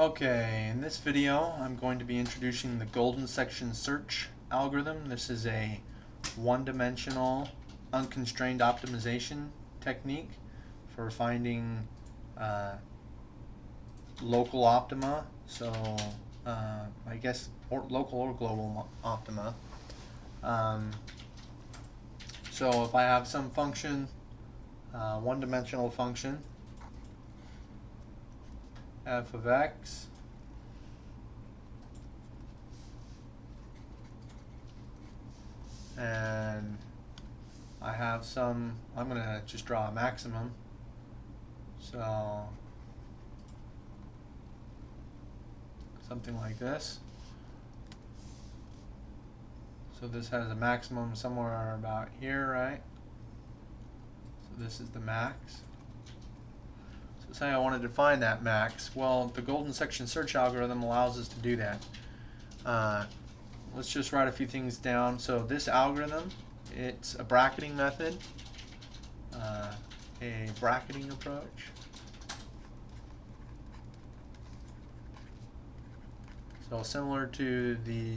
Okay, in this video I'm going to be introducing the golden section search algorithm. This is a one-dimensional unconstrained optimization technique for finding local optima, so I guess local or global optima. So if I have some function, one-dimensional function, f of x, and I have some, I'm going to just draw a maximum, so something like this. So this has a maximum somewhere about here, right? So this is the max. So say I wanted to find that max. Well, the golden section search algorithm allows us to do that. Let's just write a few things down. So this algorithm, it's a bracketing method, a bracketing approach. So similar to the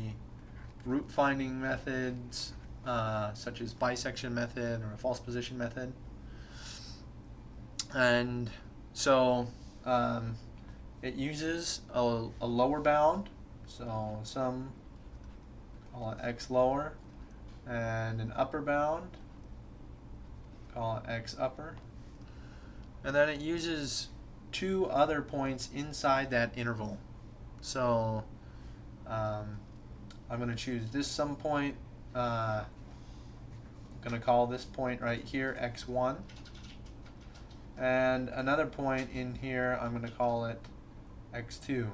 root finding methods, such as bisection method or a false position method. And so it uses a lower bound, so some call it x lower, and an upper bound, call it x upper. And then it uses two other points inside that interval. So I'm going to choose this some point, I'm going to call this point right here x1, and another point in here I'm going to call it x2.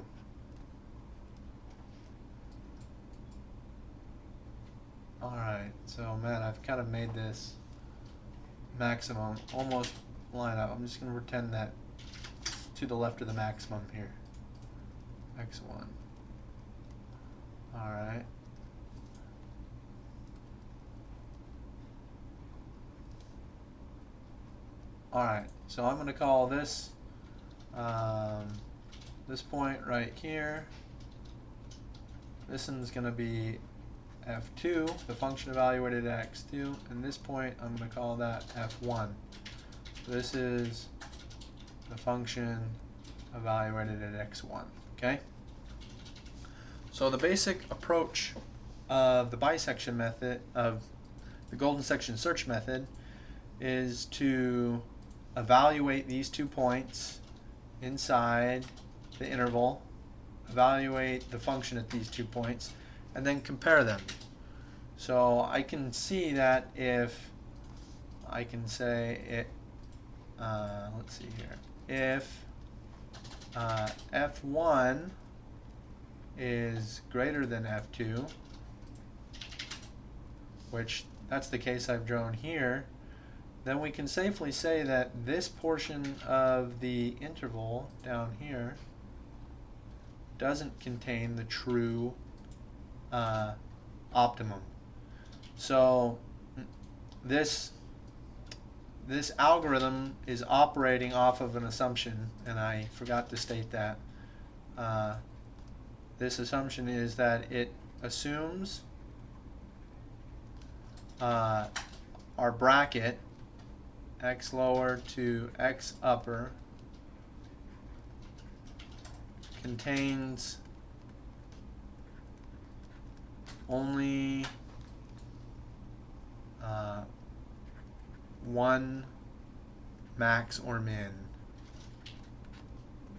Alright, so man, I've kind of made this maximum almost line up. I'm just going to pretend that to the left of the maximum here, x1. Alright. Alright, so I'm going to call this this point right here. This one's going to be f2, the function evaluated at x2, and this point I'm going to call that f1. This is the function evaluated at x1. Okay? So the basic approach of the bisection method, of the golden section search method, is to evaluate these 2 points inside the interval, evaluate the function at these 2 points, and then compare them. So I can see that if I can say it, let's see here, if f1 is greater than f2, which that's the case I've drawn here, then we can safely say that this portion of the interval down here doesn't contain the true optimum. So this algorithm is operating off of an assumption, and I forgot to state that. This assumption is that it assumes our bracket x lower to x upper contains only one max or min.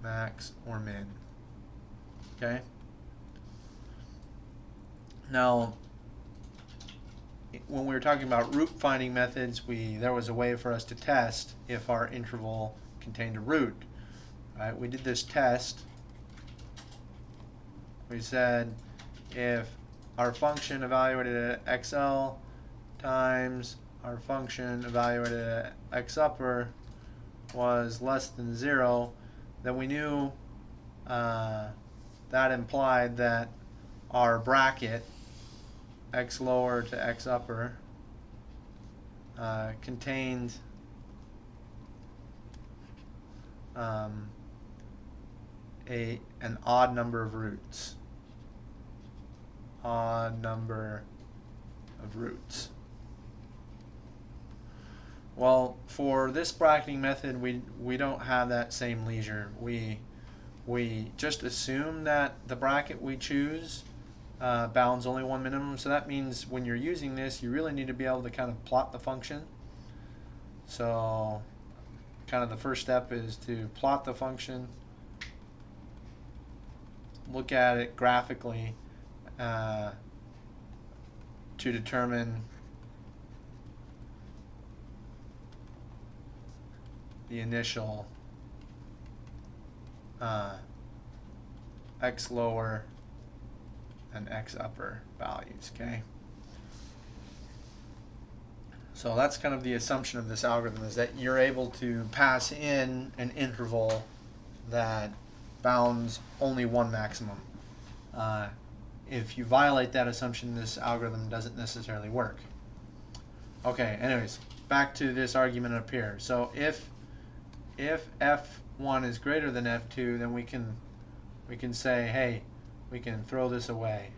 Max or min. Okay? Now, when we were talking about root finding methods, there was a way for us to test if our interval contained a root. Right? We did this test. We said if our function evaluated at xl times our function evaluated at x upper was less than 0, then we knew that implied that our bracket x lower to x upper contained an odd number of roots. Odd number of roots. Well, for this bracketing method, we don't have that same leisure. We just assume that the bracket we choose bounds only one minimum. So that means when you're using this, you really need to be able to kind of plot the function. So kind of the first step is to plot the function, look at it graphically to determine the initial x lower and x upper values, okay? So that's kind of the assumption of this algorithm, is that you're able to pass in an interval that bounds only one maximum. If you violate that assumption, this algorithm doesn't necessarily work. Okay, anyways, back to this argument up here. So if f1 is greater than f2, then we can say, hey, we can throw this away.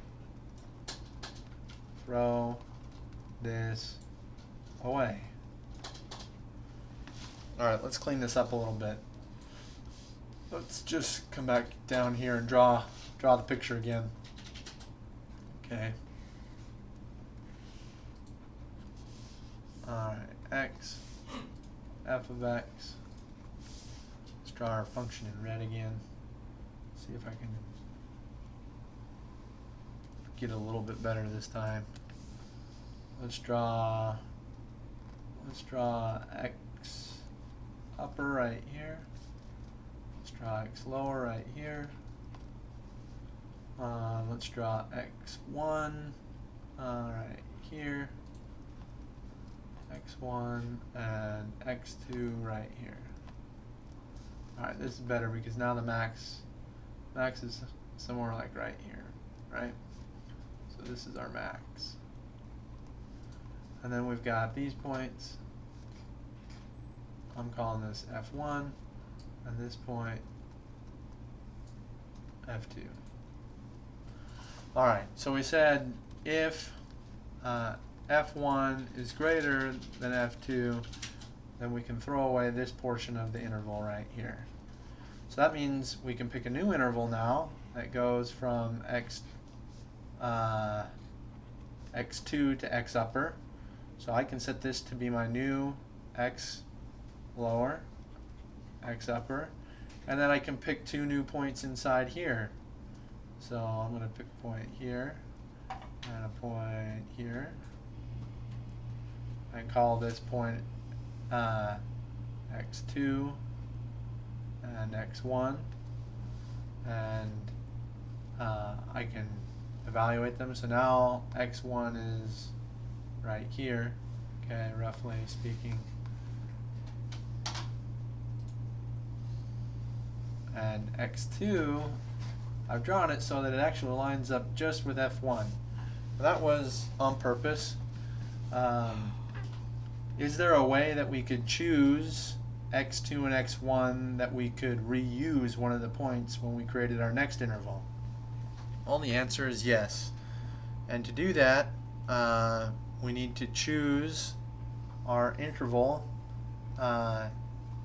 Throw this away. All right, let's clean this up a little bit. Let's just come back down here and draw the picture again. Okay. All right, x, f of x. Let's draw our function in red again. See if I can get a little bit better this time. Let's draw x upper right here. Let's draw x lower right here. Let's draw x1 right here, x1 and x2 right here. Alright, this is better because now the max is somewhere like right here, right? So this is our max. And then we've got these points. I'm calling this f1, and this point f2. Alright, so we said if f1 is greater than f2, then we can throw away this portion of the interval right here. So that means we can pick a new interval now that goes from x2 to x upper. So I can set this to be my new x lower, x upper, and then I can pick two new points inside here. So I'm going to pick a point here and a point here and call this point x2 and x1, and I can evaluate them. So now x1 is right here, okay, roughly speaking, and x2, I've drawn it so that it actually lines up just with f1. That was on purpose. Is there a way that we could choose x2 and x1 that we could reuse one of the points when we created our next interval? Well, the answer is yes. And to do that, we need to choose our interval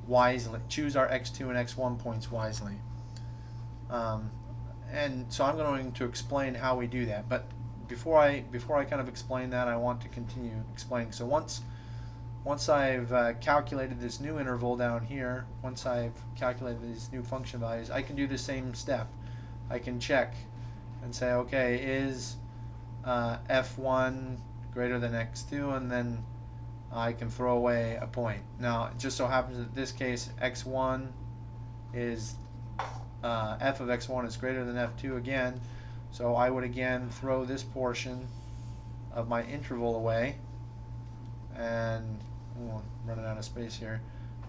wisely. Choose our x2 and x1 points wisely. And so I'm going to explain how we do that. But before I kind of explain that, I want to continue explaining. So once I've calculated this new interval down here, once I've calculated these new function values, I can do the same step. I can check and say, okay, is f1 greater than x2, and then I can throw away a point. Now, it just so happens that in this case, x1 is f of x1 is greater than f2 again, so I would again throw this portion of my interval away, and I'm running out of space here.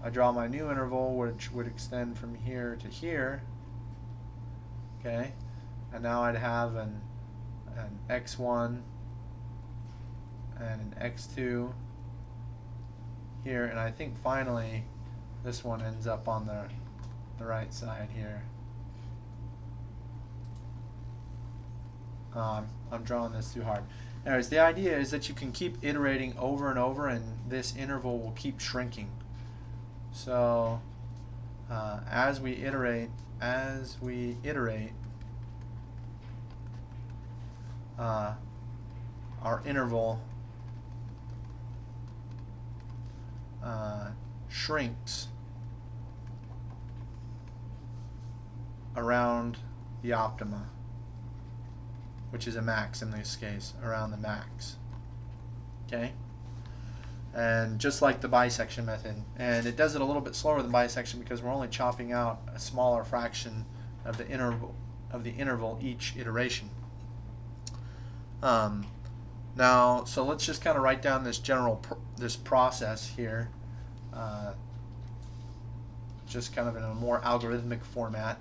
I draw my new interval, which would extend from here to here, okay, and now I'd have an x1 and an x2 here, and I think finally this one ends up on the right side here. I'm drawing this too hard. Anyways, the idea is that you can keep iterating over and over, and this interval will keep shrinking. So as we iterate, our interval shrinks around the optima, which is a max in this case, around the max. Okay? And just like the bisection method, and it does it a little bit slower than bisection because we're only chopping out a smaller fraction of the interval each iteration. Now, so let's just kind of write down this this process here, just kind of in a more algorithmic format.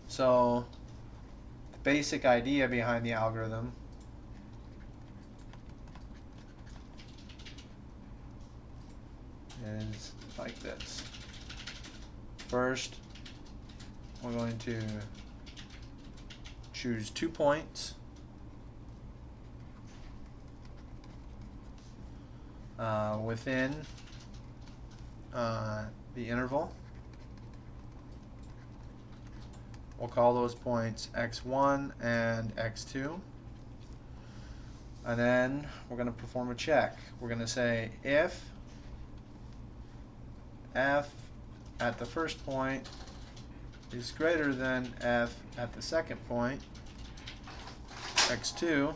So the basic idea behind the algorithm is like this. First, we're going to choose 2 points within the interval. We'll call those points x1 and x2. And then we're going to perform a check. We're going to say if f at the first point is greater than f at the second point, x2,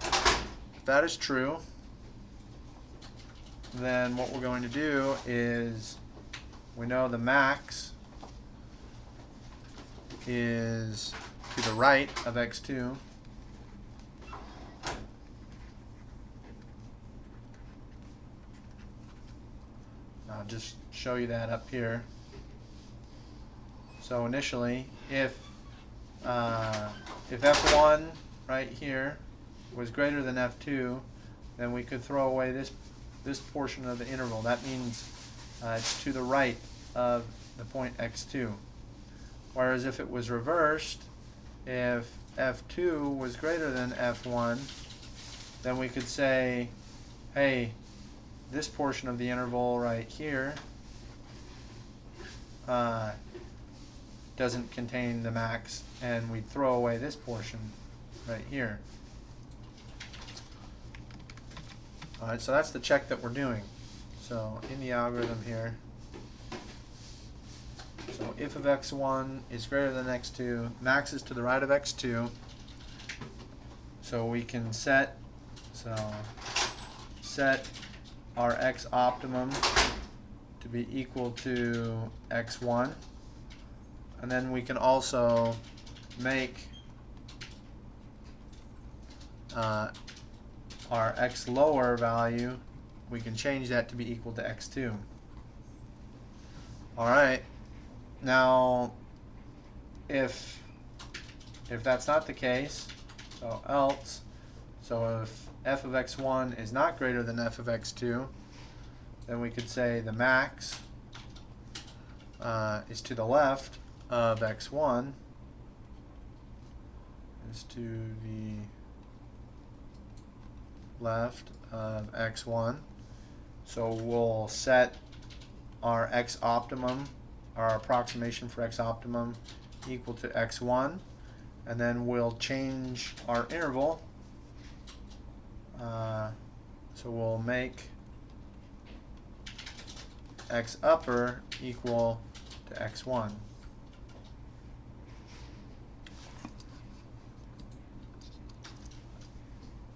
if that is true, then what we're going to do is, we know the max is to the right of x2. I'll just show you that up here. So initially, if f1 right here was greater than f2, then we could throw away this portion of the interval. That means it's to the right of the point x2. Whereas if it was reversed, if f2 was greater than f1, then we could say, hey, this portion of the interval right here doesn't contain the max, and we'd throw away this portion right here. Alright, so that's the check that we're doing. So in the algorithm here, so if of x1 is greater than x2, max is to the right of x2, so we can set our x optimum to be equal to x1, and then we can also make our x lower value, we can change that to be equal to x2. Alright, now if that's not the case, so else, so if f of x1 is not greater than f of x2, then we could say the max is to the left of x1, is to the left of x1. So we'll set our x optimum, our approximation for x optimum, equal to x1, and then we'll change our interval. So we'll make x upper equal to x1.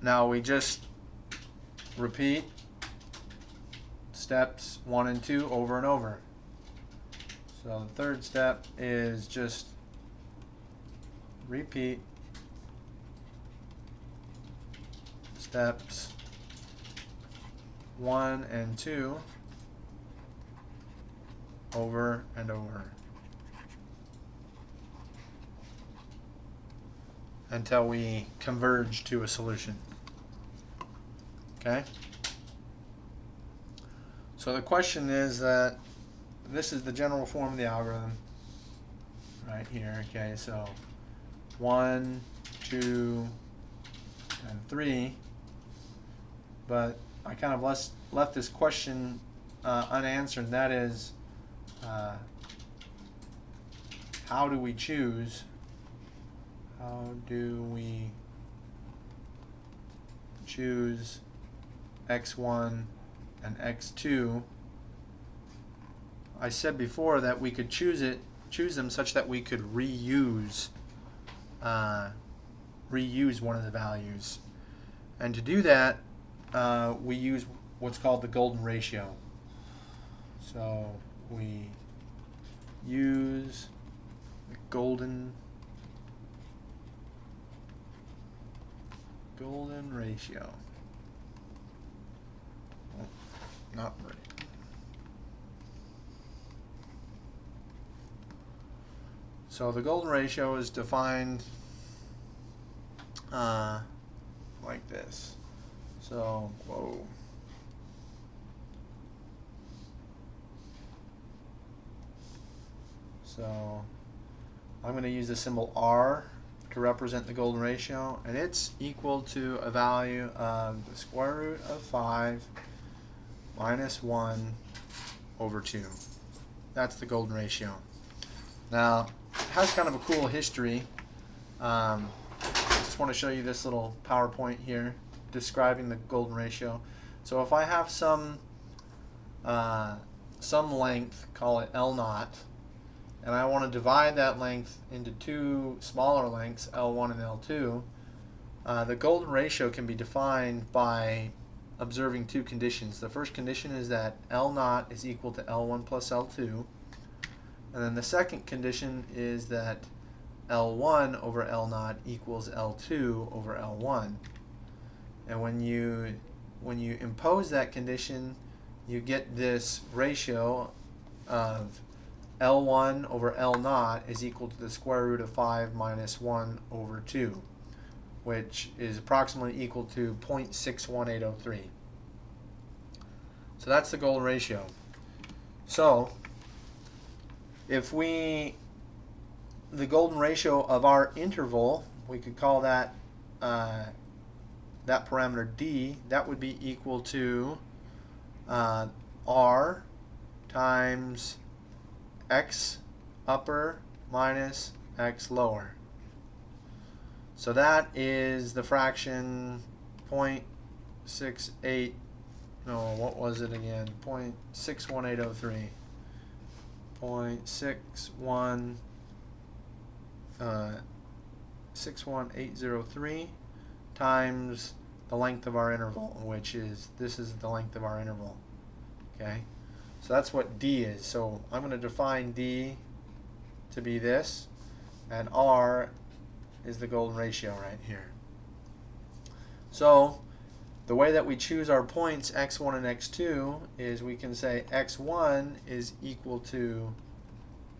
Now we just repeat steps 1 and 2 over and over. So the third step is just repeat steps 1 and 2 over and over until we converge to a solution. Okay? So the question is that this is the general form of the algorithm. right here. Okay, so 1, 2, and 3. But I kind of left this question unanswered. And that is, how do we choose? How do we choose x1 and x2? I said before that we could choose them such that we could reuse one of the values. And to do that, we use what's called the golden ratio. So we use the golden ratio. Oh, not right. So the golden ratio is defined like this. So, whoa. So I'm going to use the symbol R to represent the golden ratio, and it's equal to a value of the square root of 5 minus 1 over 2. That's the golden ratio. Now, it has kind of a cool history. I just want to show you this little PowerPoint here describing the golden ratio. So if I have some length, call it L naught, and I want to divide that length into two smaller lengths, L1 and L2, the golden ratio can be defined by observing two conditions. The first condition is that L naught is equal to L1 plus L2, and then the second condition is that L1 over L naught equals L2 over L1. And when you impose that condition, you get this ratio of L1 over L naught is equal to the square root of 5 minus 1 over 2, which is approximately equal to 0.61803. So that's the golden ratio. So if the golden ratio of our interval, we could call that that parameter D, that would be equal to R times x upper minus x lower. So that is the fraction 0.68, no, what was it again? 0.61803. 0.61803 times the length of our interval, which is, this is the length of our interval. Okay, so that's what D is. So I'm going to define D to be this, and R is the golden ratio right here. So the way that we choose our points x1 and x2 is we can say x1 is equal to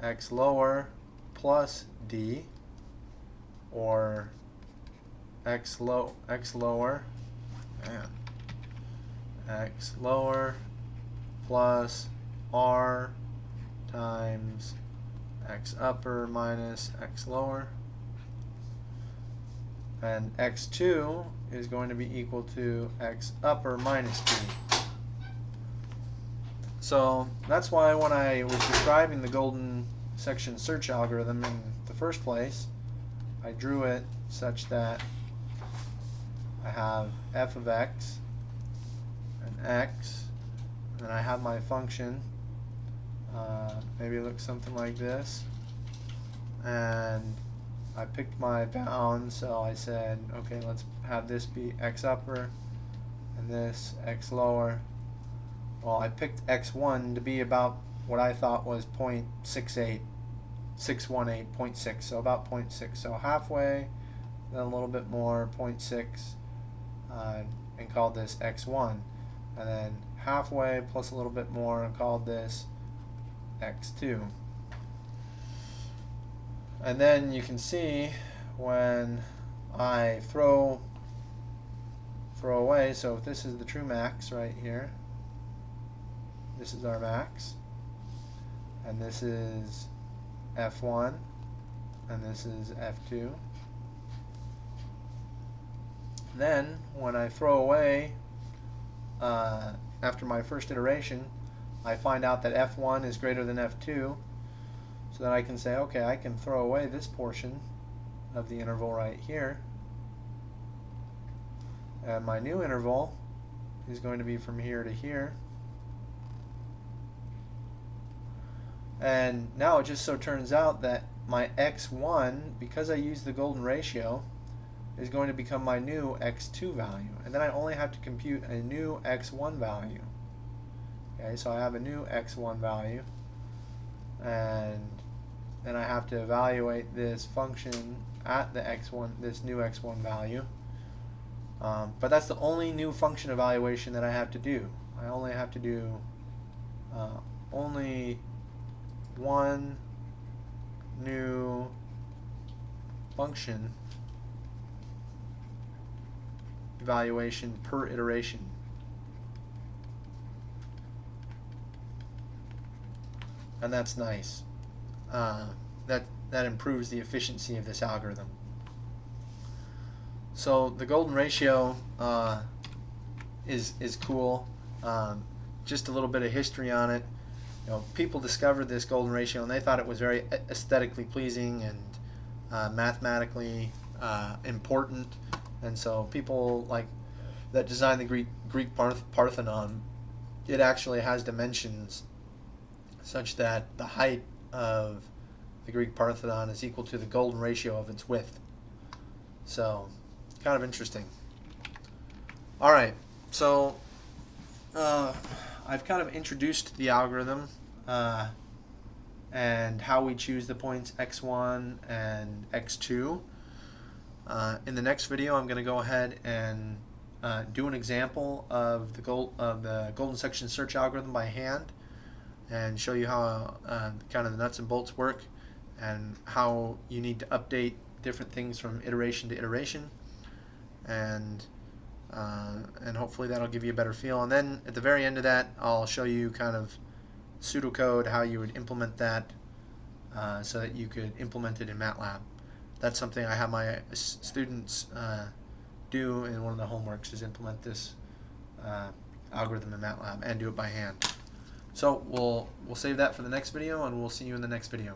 x lower plus D, or x lower plus R times x upper minus x lower, and x2 is going to be equal to x upper minus D. So that's why when I was describing the golden section search algorithm in the first place, I drew it such that I have f of x and x, and then I have my function. Maybe it looks something like this, and I picked my bound, so I said, okay, let's have this be x upper and this x lower. Well, I picked x1 to be about what I thought was 0.618, so about 0.6. So halfway, then a little bit more, 0.6, and called this x1. And then halfway plus a little bit more and called this x2. And then you can see when I throw away, so if this is the true max right here, this is our max, and this is f1, and this is F2. Then, when I throw away, after my first iteration, I find out that F1 is greater than F2, so then I can say, okay, I can throw away this portion of the interval right here, and my new interval is going to be from here to here. And now it just so turns out that my x1, because I used the golden ratio, is going to become my new x2 value. And then I only have to compute a new x1 value. Okay, so I have a new x1 value, and then I have to evaluate this function at the x1, this new x1 value. But that's the only new function evaluation that I have to do. I only have to do only one new function evaluation per iteration. And that's nice. That improves the efficiency of this algorithm. So the golden ratio is cool. Just a little bit of history on it. People discovered this golden ratio and they thought it was very aesthetically pleasing and mathematically important. And so people like that designed the Greek Parthenon, it actually has dimensions such that the height of the Greek Parthenon is equal to the golden ratio of its width. So, kind of interesting. All right, so I've kind of introduced the algorithm and how we choose the points x1 and x2. In the next video, I'm going to go ahead and do an example of the golden section search algorithm by hand, and show you how kind of the nuts and bolts work, and how you need to update different things from iteration to iteration, and hopefully that'll give you a better feel. And then at the very end of that, I'll show you kind of pseudocode how you would implement that so that you could implement it in MATLAB. That's something I have my students do in one of the homeworks, is implement this algorithm in MATLAB and do it by hand. So we'll save that for the next video, and we'll see you in the next video.